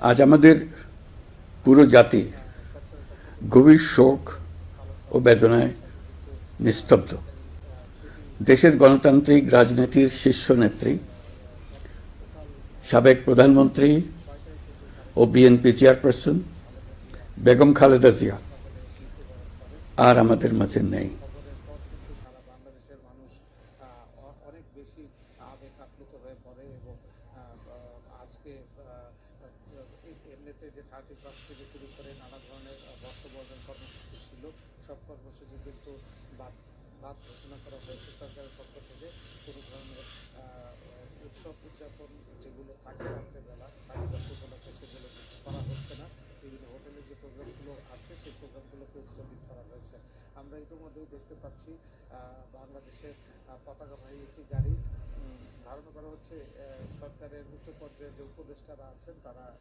আজ আমাদের পুরো জাতি গভীর শোক ও বেদনায় নিস্তব্ধ। দেশের গণতান্ত্রিক রাজনীতির শীর্ষ নেত্রী, সাবেক প্রধানমন্ত্রী ও বিএনপি চেয়ারপারসন বেগম খালেদা জিয়া আর আমাদের মাঝে নেই। খবরের পর কিন্তু সারা বাংলাদেশের মানুষ অনেক বেশি আবেগ আপ্লুত হয়ে পড়ে এবং আজকে এমনিতে যে 31 থেকে শুরু করে নানা ধরনের বর্ষবরণ কর্মসূচি ছিল, সব কর্মসূচি কিন্তু বাদ বাদ ঘোষণা করা হয়েছে সরকারের পক্ষ থেকে। কোনো ধরনের উৎসব উদযাপন যেগুলো থাকে রাত্রেবেলা 31 উপলক্ষে সেগুলো কিন্তু করা হচ্ছে না। বিভিন্ন হোটেলে যে প্রোগ্রামগুলো আছে সেই প্রোগ্রামগুলোকে স্থগিত করা হয়েছে। আমরা ইতিমধ্যেই দেখতে পাচ্ছি বাংলাদেশের পতাকাবাহী একটি গাড়ি ধারণা করা হচ্ছে সরকারের উচ্চ পর্যায়ের যে উপদেষ্টারা আছেন তারা